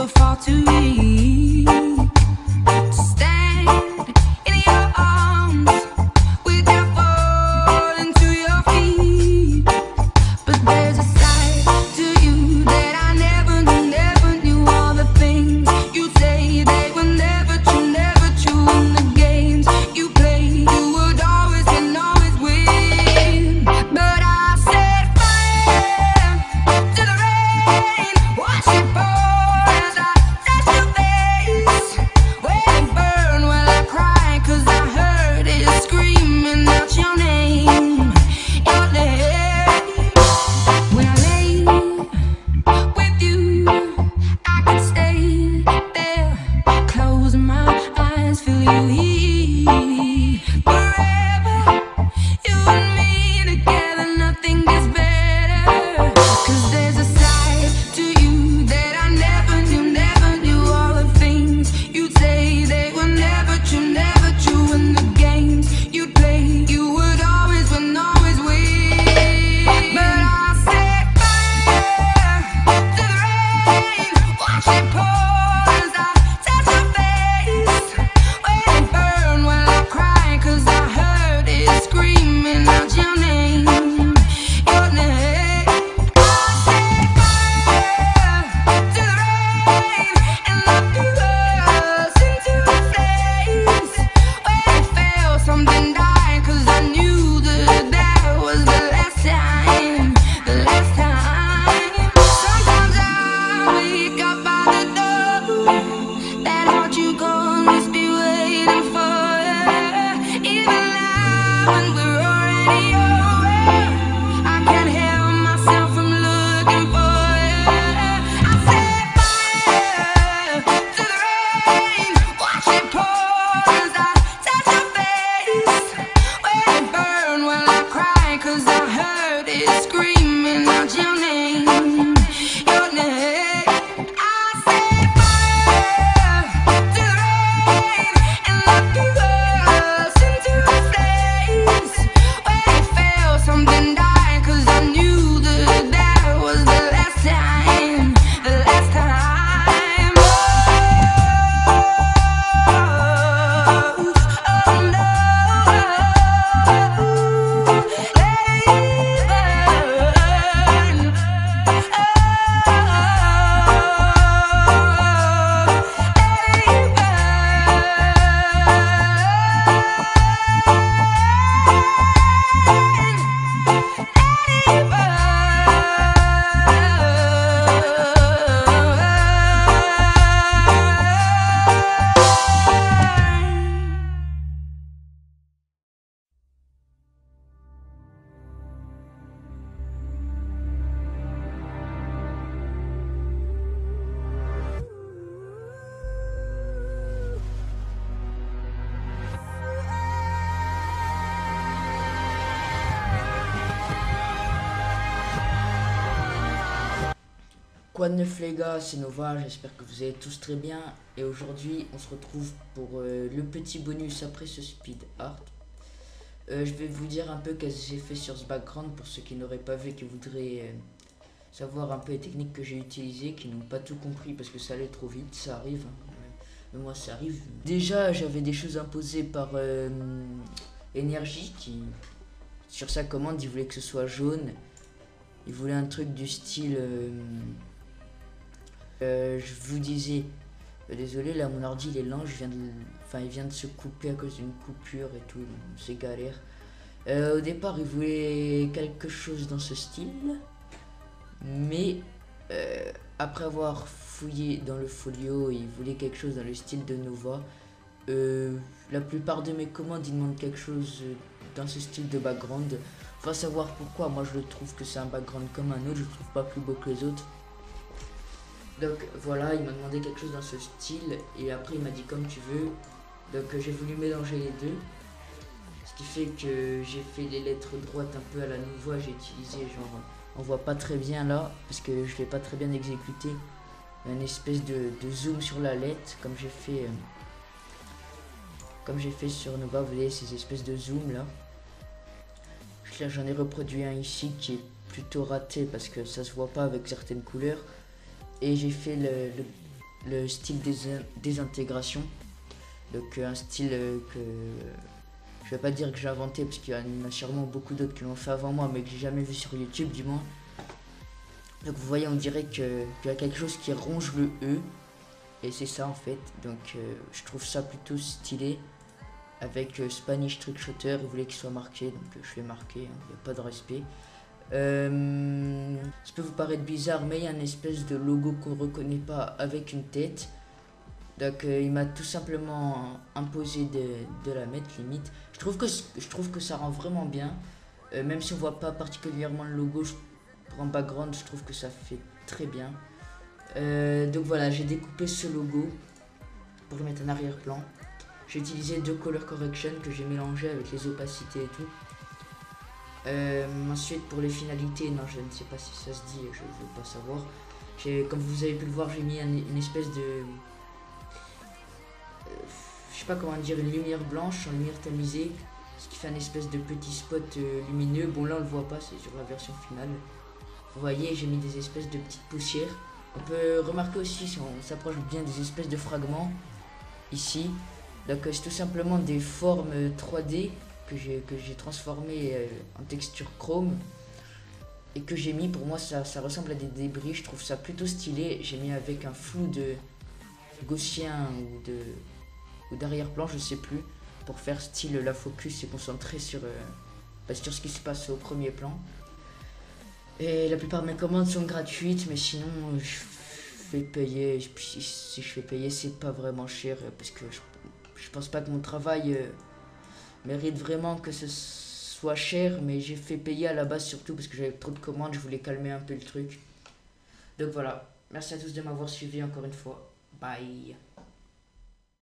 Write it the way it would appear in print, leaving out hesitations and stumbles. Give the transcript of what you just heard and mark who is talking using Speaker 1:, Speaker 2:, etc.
Speaker 1: never fall too weak to stand in your arms without falling to your feet. But there's a side to you that I never knew. All the things you say, they were never true, never true. In the games you play, you would always and always win. But I set fire to the rain, watch it pour as I touch your face. When it burn, while I cry, 'cause I heard it screaming out your name, your name. When I lay with you, I could stay there, close my eyes, feel you here forever. You and me together, nothing gets better. 'Cause there's a side to you that I never knew. All the things you'd say, they were never true, never true. In the games you'd play, you would always win, always win. But I set fire to the rain, watch it pour as I touch your face. When it burn, while I cry, 'cause I heard it screaming out your name, your name. I set fire to the rain and locked us into a place. When it felt something die, 'cause I knew that was the last time, the last time. Sometimes I wake up by the door, that heart you gone must be waiting for you. Even now when we're already over, I can't help myself from looking for you. I set fire to the rain, watch it pour as I touch your face. When it burn, while I cry, 'cause I heard it screaming out your name, your name. I set fire to the rain and locked us into a place. When it felt something die, 'cause I knew that was the last time, the last time. Oh no,
Speaker 2: Quoi de neuf les gars, c'est Nova, j'espère que vous allez tous très bien. Et aujourd'hui on se retrouve pour le petit bonus après ce speed art. Je vais vous dire un peu qu'est-ce que j'ai fait sur ce background pour ceux qui n'auraient pas vu et qui voudraient savoir un peu les techniques que j'ai utilisées, qui n'ont pas tout compris parce que ça allait trop vite, ça arrive. Mais moi ça arrive. Déjà j'avais des choses imposées par Energy qui, sur sa commande, il voulait que ce soit jaune. Il voulait un truc du style... je vous disais, désolé là mon ordi il est lent, il vient de se couper à cause d'une coupure et tout, c'est galère. Au départ il voulait quelque chose dans ce style, mais après avoir fouillé dans le folio, il voulait quelque chose dans le style de Nova. La plupart de mes commandes ils demandent quelque chose dans ce style de background. Faut savoir pourquoi, moi je le trouve que c'est un background comme un autre, je le trouve pas plus beau que les autres. Donc voilà, il m'a demandé quelque chose dans ce style et après il m'a dit comme tu veux. Donc j'ai voulu mélanger les deux. Ce qui fait que j'ai fait les lettres droites un peu à la Nova, j'ai utilisé genre, on voit pas très bien là parce que je l'ai pas très bien exécuté. Une espèce de zoom sur la lettre comme j'ai fait sur Nova, vous voyez ces espèces de zoom là. Là j'en ai reproduit un ici qui est plutôt raté parce que ça se voit pas avec certaines couleurs. Et j'ai fait le style des intégrations. Donc un style que je vais pas dire que j'ai inventé parce qu'il y en a sûrement beaucoup d'autres qui l'ont fait avant moi mais que j'ai jamais vu sur YouTube du moins. Donc vous voyez, on dirait qu'il y a quelque chose qui ronge le E et c'est ça en fait. Donc je trouve ça plutôt stylé avec Spanish Trick Shooter. Il voulait qu'il soit marqué donc je l'ai marqué, hein, il n'y a pas de respect. Ça peut vous paraître bizarre mais il y a une espèce de logo qu'on reconnaît pas avec une tête. Donc il m'a tout simplement imposé de la mettre limite. Je trouve que ça rend vraiment bien. Même si on voit pas particulièrement le logo pour un background, je trouve que ça fait très bien. Donc voilà, j'ai découpé ce logo pour le mettre en arrière-plan. J'ai utilisé 2 color correction que j'ai mélangé avec les opacités et tout. Ensuite pour les finalités, non je ne sais pas si ça se dit, je ne veux pas savoir. Comme vous avez pu le voir, j'ai mis une espèce de... je sais pas comment dire, une lumière blanche en lumière tamisée, ce qui fait un espèce de petit spot lumineux. Bon là on le voit pas, c'est sur la version finale. Vous voyez, j'ai mis des espèces de petites poussières. On peut remarquer aussi, si on s'approche bien, des espèces de fragments ici. Donc c'est tout simplement des formes 3D que j'ai transformées en texture chrome et que j'ai mis. Pour moi ça ressemble à des débris, je trouve ça plutôt stylé. J'ai mis avec un flou de gaussien ou d'arrière-plan, je sais plus, pour faire style la focus et concentrer sur ce qui se passe au premier plan. Et la plupart de mes commandes sont gratuites, mais sinon je fais payer. Puis si je fais payer, c'est pas vraiment cher parce que je pense pas que mon travail mérite vraiment que ce soit cher, mais j'ai fait payer à la base surtout parce que j'avais trop de commandes, je voulais calmer un peu le truc. Donc voilà, merci à tous de m'avoir suivi encore une fois. Bye.